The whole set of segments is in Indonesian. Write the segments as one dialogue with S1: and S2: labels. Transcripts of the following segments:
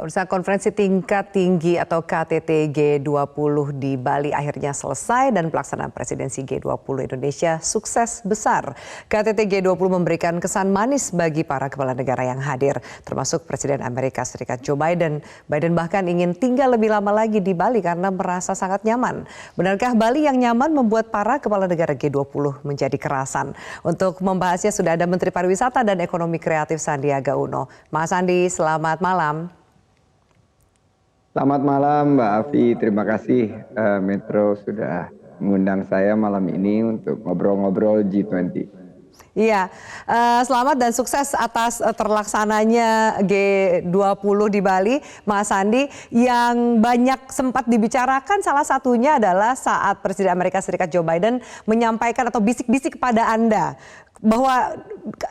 S1: Pemirsa, konferensi tingkat tinggi atau KTT G20 di Bali akhirnya selesai dan pelaksanaan presidensi G20 Indonesia sukses besar. KTT G20 memberikan kesan manis bagi para kepala negara yang hadir, termasuk Presiden Amerika Serikat Joe Biden. Biden bahkan ingin tinggal lebih lama lagi di Bali karena merasa sangat nyaman. Benarkah Bali yang nyaman membuat para kepala negara G20 menjadi kerasan? Untuk membahasnya sudah ada Menteri Pariwisata dan Ekonomi Kreatif Sandiaga Uno. Mas Sandi, selamat malam.
S2: Selamat malam Mbak Afi, terima kasih Metro sudah mengundang saya malam ini untuk ngobrol-ngobrol G20.
S1: Iya, selamat dan sukses atas terlaksananya G20 di Bali, Mas Sandi. Yang banyak sempat dibicarakan salah satunya adalah saat Presiden Amerika Serikat Joe Biden menyampaikan atau bisik-bisik kepada Anda bahwa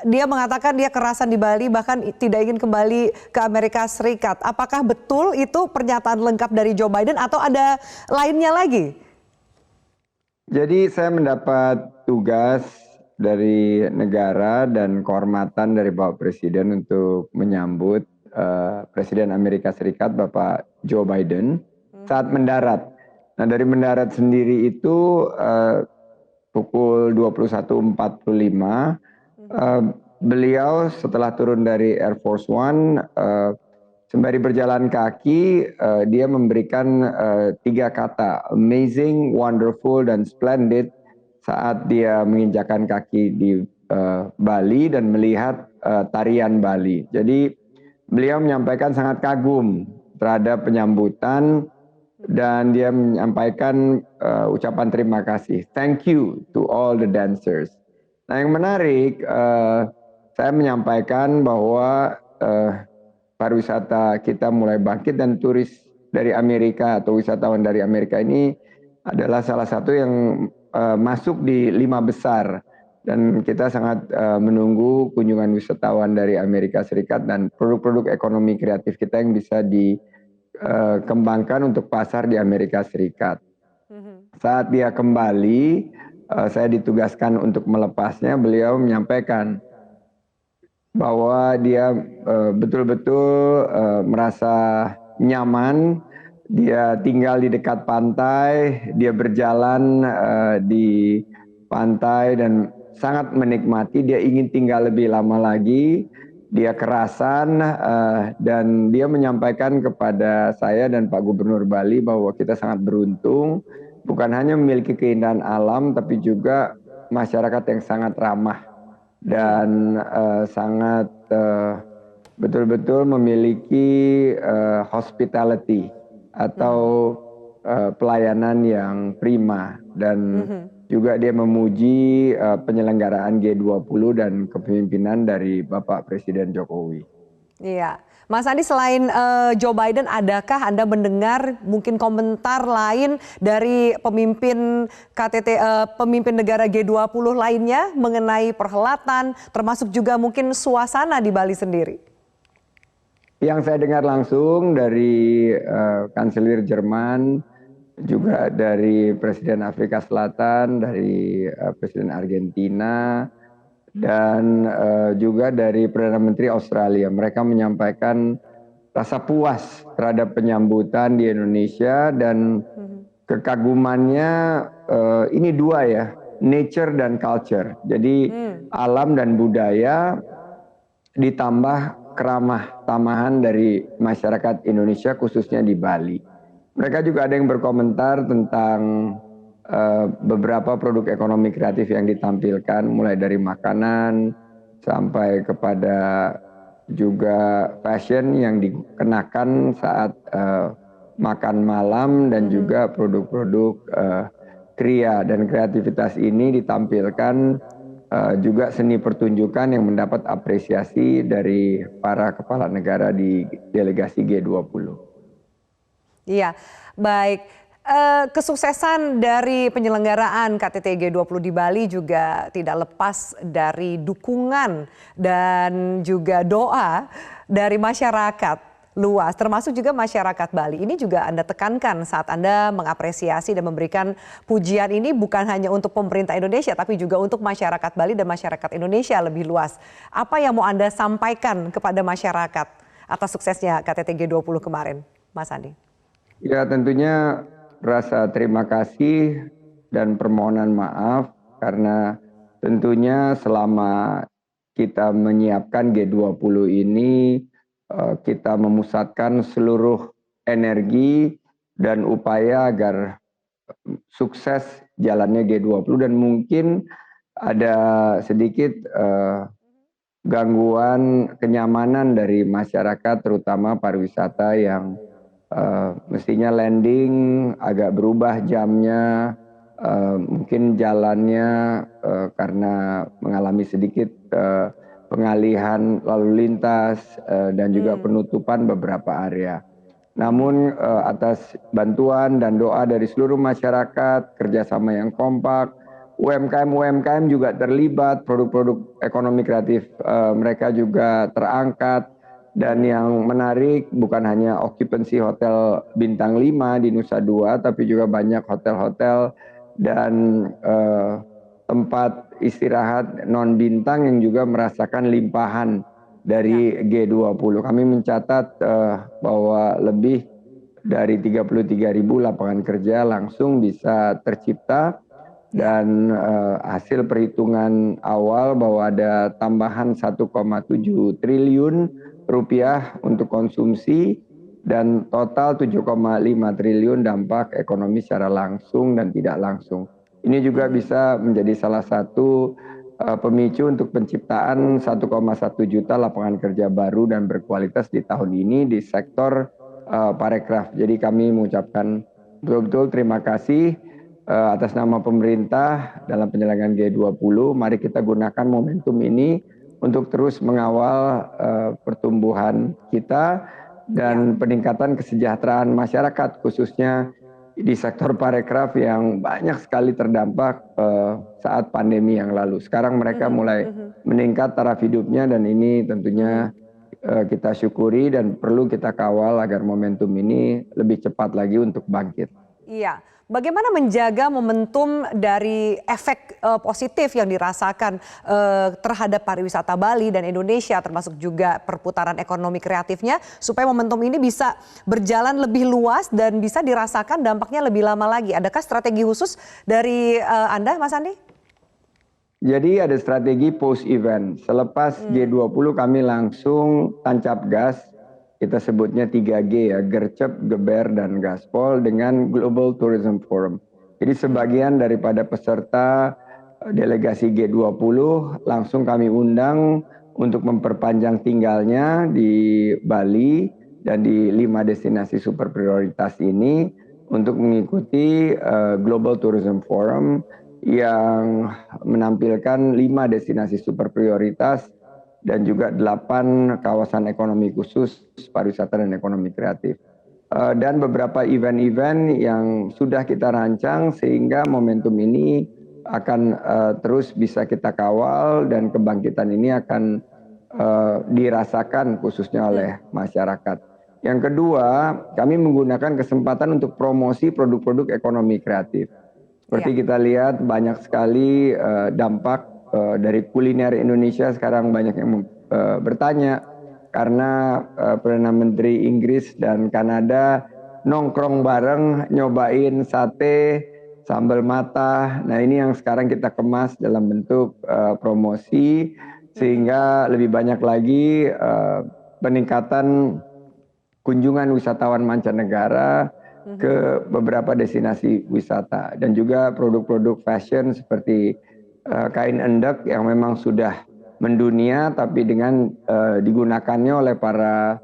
S1: dia mengatakan dia kerasan di Bali, bahkan tidak ingin kembali ke Amerika Serikat. Apakah betul itu pernyataan lengkap dari Joe Biden atau ada lainnya lagi?
S2: Jadi saya mendapat tugas dari negara dan kehormatan dari Bapak Presiden untuk menyambut Presiden Amerika Serikat Bapak Joe Biden saat mendarat. Nah, dari mendarat sendiri itu pukul 21.45 beliau setelah turun dari Air Force One sembari berjalan kaki dia memberikan 3 kata amazing, wonderful, dan splendid saat dia menginjakan kaki di Bali dan melihat tarian Bali. Jadi beliau menyampaikan sangat kagum terhadap penyambutan dan dia menyampaikan ucapan terima kasih. Thank you to all the dancers. Nah, yang menarik, saya menyampaikan bahwa pariwisata kita mulai bangkit dan turis dari Amerika atau wisatawan dari Amerika ini adalah salah satu yang masuk di 5 besar. Dan kita sangat menunggu kunjungan wisatawan dari Amerika Serikat dan produk-produk ekonomi kreatif kita yang bisa dikembangkan untuk pasar di Amerika Serikat. Saat dia kembali, saya ditugaskan untuk melepasnya. Beliau menyampaikan bahwa dia betul-betul merasa nyaman. Dia tinggal di dekat pantai, dia berjalan di pantai dan sangat menikmati. Dia ingin tinggal lebih lama lagi. Dia kerasan dan dia menyampaikan kepada saya dan Pak Gubernur Bali bahwa kita sangat beruntung bukan hanya memiliki keindahan alam tapi juga masyarakat yang sangat ramah dan sangat betul-betul memiliki hospitality atau pelayanan yang prima dan juga dia memuji penyelenggaraan G20 dan kepemimpinan dari Bapak Presiden Jokowi.
S1: Iya, Mas Andi, selain Joe Biden, adakah Anda mendengar mungkin komentar lain dari pemimpin KTT, pemimpin negara G20 lainnya mengenai perhelatan, termasuk juga mungkin suasana di Bali sendiri?
S2: Yang saya dengar langsung dari Kanselir Jerman, juga dari Presiden Afrika Selatan, dari Presiden Argentina, dan juga dari Perdana Menteri Australia. Mereka menyampaikan rasa puas terhadap penyambutan di Indonesia dan kekagumannya ini dua ya, nature dan culture. Jadi alam dan budaya ditambah keramah tamahan dari masyarakat Indonesia khususnya di Bali. Mereka juga ada yang berkomentar tentang beberapa produk ekonomi kreatif yang ditampilkan, mulai dari makanan sampai kepada juga fashion yang dikenakan saat makan malam dan juga produk-produk kria dan kreativitas ini ditampilkan juga seni pertunjukan yang mendapat apresiasi dari para kepala negara di delegasi G20.
S1: Iya, baik. Kesuksesan dari penyelenggaraan KTT G20 di Bali juga tidak lepas dari dukungan dan juga doa dari masyarakat luas, termasuk juga masyarakat Bali. Ini juga Anda tekankan saat Anda mengapresiasi dan memberikan pujian ini bukan hanya untuk pemerintah Indonesia, tapi juga untuk masyarakat Bali dan masyarakat Indonesia lebih luas. Apa yang mau Anda sampaikan kepada masyarakat atas suksesnya KTT G20 kemarin, Mas Andi?
S2: Ya, tentunya rasa terima kasih dan permohonan maaf karena tentunya selama kita menyiapkan G20 ini kita memusatkan seluruh energi dan upaya agar sukses jalannya G20 dan mungkin ada sedikit gangguan kenyamanan dari masyarakat terutama pariwisata yang mestinya landing agak berubah jamnya, mungkin jalannya karena mengalami sedikit pengalihan lalu lintas dan juga penutupan beberapa area. Namun atas bantuan dan doa dari seluruh masyarakat, kerjasama yang kompak, UMKM juga terlibat, produk-produk ekonomi kreatif mereka juga terangkat. Dan yang menarik bukan hanya okupansi hotel bintang 5 di Nusa Dua, tapi juga banyak hotel-hotel dan tempat istirahat non bintang yang juga merasakan limpahan dari G20. Kami mencatat bahwa lebih dari 33.000 lapangan kerja langsung bisa tercipta dan hasil perhitungan awal bahwa ada tambahan 1,7 triliun rupiah untuk konsumsi dan total 7,5 triliun dampak ekonomi secara langsung dan tidak langsung. Ini juga bisa menjadi salah satu pemicu untuk penciptaan 1,1 juta lapangan kerja baru dan berkualitas di tahun ini di sektor parekraf. Jadi kami mengucapkan betul-betul terima kasih atas nama pemerintah dalam penyelenggaraan G20. Mari kita gunakan momentum ini untuk terus mengawal pertumbuhan kita dan peningkatan kesejahteraan masyarakat khususnya di sektor parekraf yang banyak sekali terdampak saat pandemi yang lalu. Sekarang mereka mulai meningkat taraf hidupnya dan ini tentunya kita syukuri dan perlu kita kawal agar momentum ini lebih cepat lagi untuk bangkit.
S1: Iya, bagaimana menjaga momentum dari efek positif yang dirasakan terhadap pariwisata Bali dan Indonesia termasuk juga perputaran ekonomi kreatifnya supaya momentum ini bisa berjalan lebih luas dan bisa dirasakan dampaknya lebih lama lagi. Adakah strategi khusus dari Anda, Mas Andi?
S2: Jadi ada strategi post event. Selepas G20 kami langsung tancap gas. Kita sebutnya 3G ya, gercep, geber, dan gaspol dengan Global Tourism Forum. Jadi sebagian daripada peserta delegasi G20 langsung kami undang untuk memperpanjang tinggalnya di Bali dan di 5 destinasi super prioritas ini untuk mengikuti Global Tourism Forum yang menampilkan 5 destinasi super prioritas dan juga 8 kawasan ekonomi khusus pariwisata dan ekonomi kreatif. Dan beberapa event-event yang sudah kita rancang sehingga momentum ini akan terus bisa kita kawal dan kebangkitan ini akan dirasakan khususnya oleh masyarakat. Yang kedua, kami menggunakan kesempatan untuk promosi produk-produk ekonomi kreatif. Seperti kita lihat banyak sekali dampak dari kuliner Indonesia sekarang banyak yang bertanya karena Perdana Menteri Inggris dan Kanada nongkrong bareng nyobain sate, sambal mata. Nah ini yang sekarang kita kemas dalam bentuk promosi sehingga lebih banyak lagi peningkatan kunjungan wisatawan mancanegara ke beberapa destinasi wisata dan juga produk-produk fashion seperti kain endek yang memang sudah mendunia tapi dengan digunakannya oleh para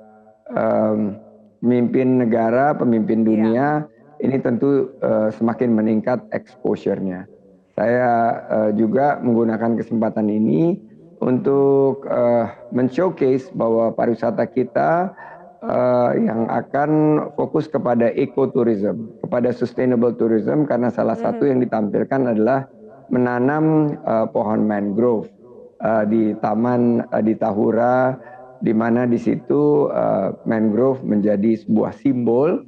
S2: pemimpin negara, pemimpin dunia ini tentu semakin meningkat exposure-nya. Saya juga menggunakan kesempatan ini untuk men-showcase bahwa pariwisata kita yang akan fokus kepada ecotourism, kepada sustainable tourism karena salah satu yang ditampilkan adalah menanam pohon mangrove di taman di Tahura, di mana di situ mangrove menjadi sebuah simbol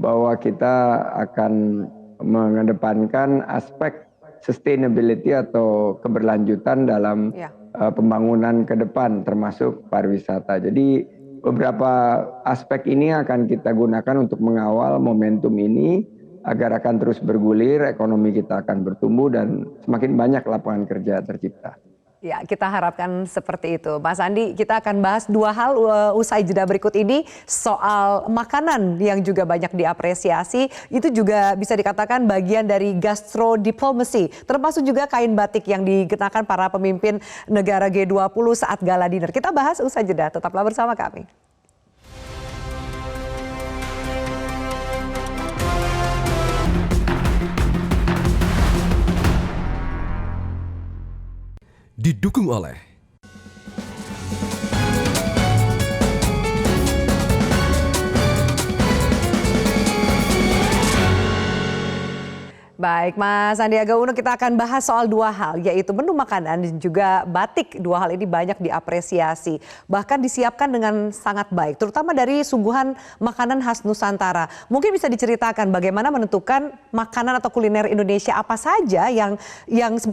S2: bahwa kita akan mengedepankan aspek sustainability atau keberlanjutan dalam pembangunan ke depan termasuk pariwisata. Jadi beberapa aspek ini akan kita gunakan untuk mengawal momentum ini agar akan terus bergulir, ekonomi kita akan bertumbuh dan semakin banyak lapangan kerja tercipta.
S1: Ya, kita harapkan seperti itu. Mas Andi, kita akan bahas dua hal usai jeda berikut ini. Soal makanan yang juga banyak diapresiasi, itu juga bisa dikatakan bagian dari gastro diplomasi. Termasuk juga kain batik yang dikenakan para pemimpin negara G20 saat gala dinner. Kita bahas usai jeda, tetaplah bersama kami.
S3: Didukung oleh
S1: Baik, Mas Sandiaga Uno, kita akan bahas soal dua hal, yaitu menu makanan dan juga batik. Dua hal ini banyak diapresiasi, bahkan disiapkan dengan sangat baik, terutama dari suguhan makanan khas Nusantara. Mungkin bisa diceritakan bagaimana menentukan makanan atau kuliner Indonesia apa saja yang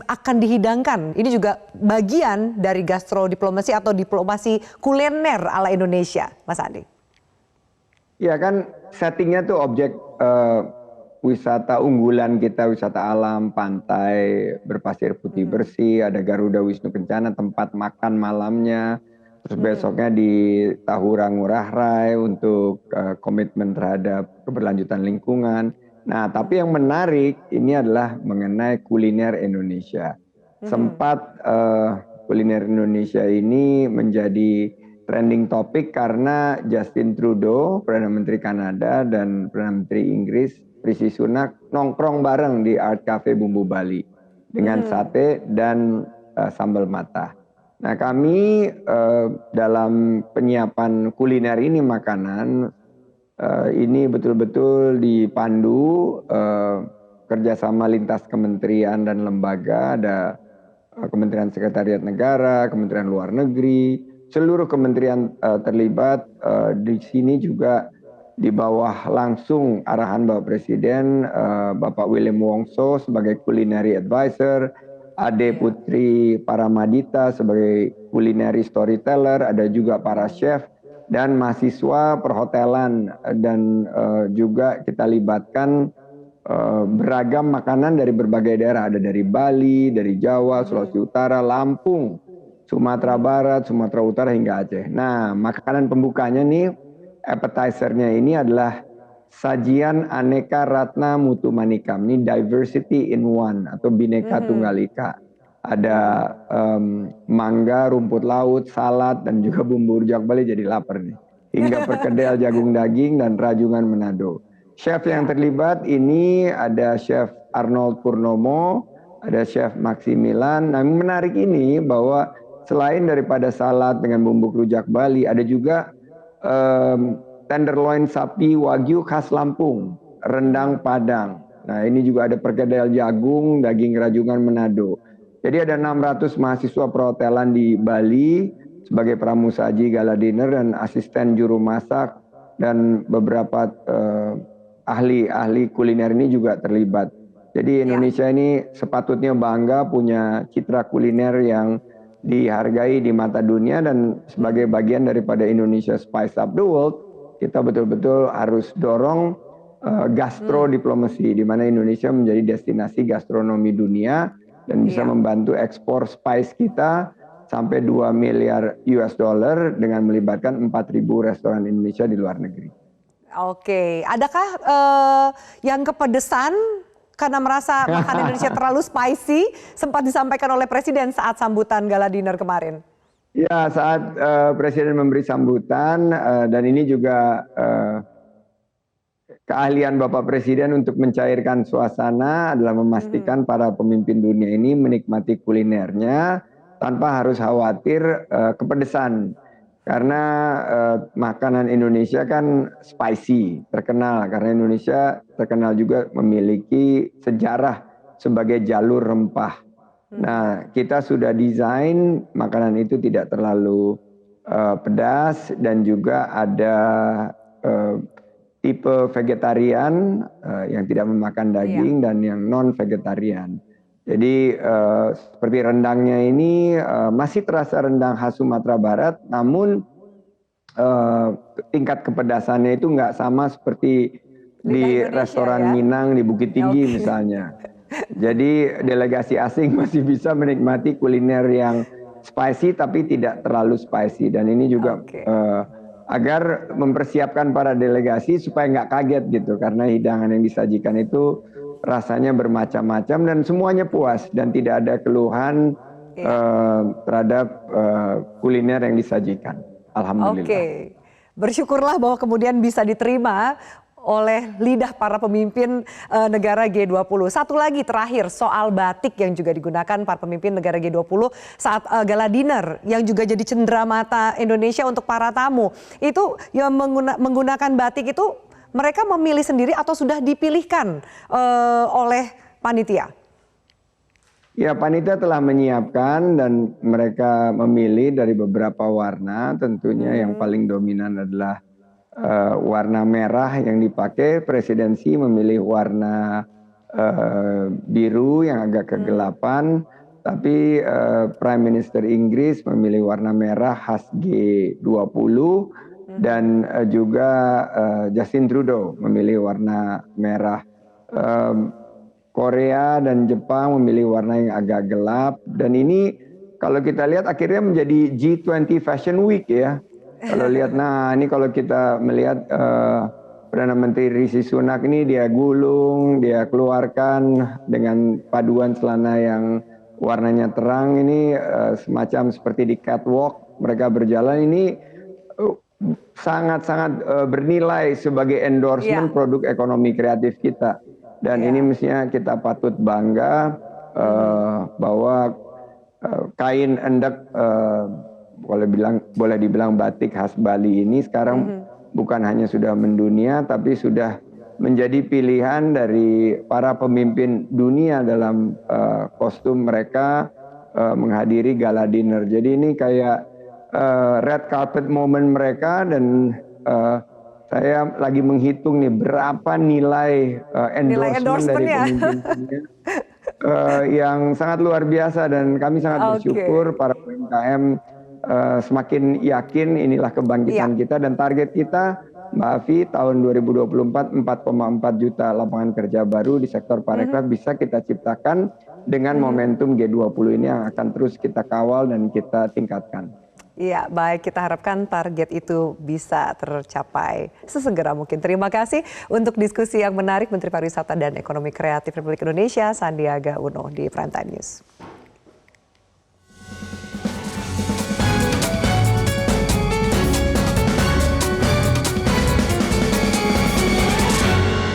S1: akan dihidangkan. Ini juga bagian dari gastro diplomasi atau diplomasi kuliner ala Indonesia, Mas Andi.
S2: Ya kan, settingnya tuh objek wisata unggulan kita, wisata alam, pantai berpasir putih bersih, ada Garuda Wisnu Kencana tempat makan malamnya, terus besoknya di Tahura Ngurah Rai untuk komitmen terhadap keberlanjutan lingkungan. Nah, tapi yang menarik ini adalah mengenai kuliner Indonesia. Sempat kuliner Indonesia ini menjadi trending topik karena Justin Trudeau, Perdana Menteri Kanada, dan Perdana Menteri Inggris Rishi Sunak nongkrong bareng di Art Cafe Bumbu Bali dengan sate dan sambal matah. Nah, kami dalam penyiapan kuliner ini makanan ini betul-betul dipandu kerjasama lintas kementerian dan lembaga, ada Kementerian Sekretariat Negara, Kementerian Luar Negeri, seluruh kementerian terlibat. Di sini juga di bawah langsung arahan Bapak Presiden, Bapak William Wongso sebagai culinary advisor, Ade Putri Paramadita sebagai culinary storyteller, ada juga para chef dan mahasiswa perhotelan, dan juga kita libatkan beragam makanan dari berbagai daerah, ada dari Bali, dari Jawa, Sulawesi Utara, Lampung, Sumatera Barat, Sumatera Utara hingga Aceh. Nah, makanan pembukanya nih, appetizer-nya ini adalah sajian aneka ratna mutu manikam. Ini diversity in one atau bineka tunggal ika. Ada mangga, rumput laut, salad, dan juga bumbu rujak Bali, jadi lapar nih. Hingga perkedel jagung daging dan rajungan Manado. Chef yang terlibat ini ada Chef Arnold Purnomo, ada Chef Maximilian. Nah, menarik ini bahwa selain daripada salad dengan bumbu rujak Bali, ada juga tenderloin sapi wagyu khas Lampung, rendang Padang. Nah, ini juga ada perkedel jagung, daging rajungan Manado. Jadi ada 600 mahasiswa perhotelan di Bali sebagai pramusaji gala dinner dan asisten juru masak, dan beberapa ahli kuliner ini juga terlibat. Jadi Indonesia ini sepatutnya bangga punya citra kuliner yang dihargai di mata dunia, dan sebagai bagian daripada Indonesia Spice Up the World, kita betul-betul harus dorong gastro diplomasi, di mana Indonesia menjadi destinasi gastronomi dunia dan bisa membantu ekspor spice kita sampai 2 miliar US dollar dengan melibatkan 4.000 restoran Indonesia di luar negeri.
S1: Oke, adakah yang kepedesan karena merasa makanan Indonesia terlalu spicy, sempat disampaikan oleh Presiden saat sambutan gala dinner kemarin?
S2: Ya, saat Presiden memberi sambutan, dan ini juga keahlian Bapak Presiden untuk mencairkan suasana adalah memastikan para pemimpin dunia ini menikmati kulinernya tanpa harus khawatir kepedesan. Karena makanan Indonesia kan spicy, terkenal karena Indonesia terkenal juga memiliki sejarah sebagai jalur rempah. Nah, kita sudah desain makanan itu tidak terlalu pedas, dan juga ada tipe vegetarian yang tidak memakan daging dan yang non vegetarian. Jadi seperti rendangnya ini masih terasa rendang khas Sumatera Barat, namun eh, tingkat kepedasannya itu nggak sama seperti di
S1: Indonesia
S2: restoran
S1: ya?
S2: Minang di Bukit Tinggi
S1: Oke.
S2: misalnya. Jadi delegasi asing masih bisa menikmati kuliner yang spicy tapi tidak terlalu spicy. Dan ini juga
S1: Oke.
S2: agar mempersiapkan para delegasi supaya nggak kaget gitu. Karena hidangan yang disajikan itu rasanya bermacam-macam dan semuanya puas. Dan tidak ada keluhan terhadap kuliner yang disajikan. Alhamdulillah.
S1: Oke, bersyukurlah bahwa kemudian bisa diterima oleh lidah para pemimpin negara G20. Satu lagi terakhir soal batik yang juga digunakan para pemimpin negara G20 saat gala dinner yang juga jadi cenderamata Indonesia untuk para tamu. Itu yang menggunakan batik itu mereka memilih sendiri atau sudah dipilihkan oleh panitia?
S2: Ya, panitia telah menyiapkan dan mereka memilih dari beberapa warna. Tentunya yang paling dominan adalah warna merah yang dipakai. Presidensi memilih warna biru yang agak kegelapan. Tapi Prime Minister Inggris memilih warna merah khas G20. Dan juga Justin Trudeau memilih warna merah. Korea dan Jepang memilih warna yang agak gelap, dan ini kalau kita lihat akhirnya menjadi G20 Fashion Week ya. Kalau lihat, nah ini kalau kita melihat Perdana Menteri Rishi Sunak ini dia gulung, dia keluarkan dengan paduan celana yang warnanya terang ini semacam seperti di catwalk mereka berjalan ini sangat-sangat bernilai sebagai endorsement produk ekonomi kreatif kita. Dan ini mestinya kita patut bangga bahwa kain endek boleh dibilang batik khas Bali ini sekarang bukan hanya sudah mendunia tapi sudah menjadi pilihan dari para pemimpin dunia dalam kostum mereka menghadiri gala dinner. Jadi ini kayak red carpet moment mereka dan saya lagi menghitung nih berapa nilai endorsement dari pemimpin dunia yang sangat luar biasa, dan kami sangat bersyukur para UMKM semakin yakin inilah kebangkitan kita, dan target kita Mbak Afi tahun 2024 4,4 juta lapangan kerja baru di sektor parekraf bisa kita ciptakan dengan momentum G20 ini yang akan terus kita kawal dan kita tingkatkan.
S1: Iya, baik, kita harapkan target itu bisa tercapai sesegera mungkin. Terima kasih untuk diskusi yang menarik Menteri Pariwisata dan Ekonomi Kreatif Republik Indonesia Sandiaga Uno di Prime Time News.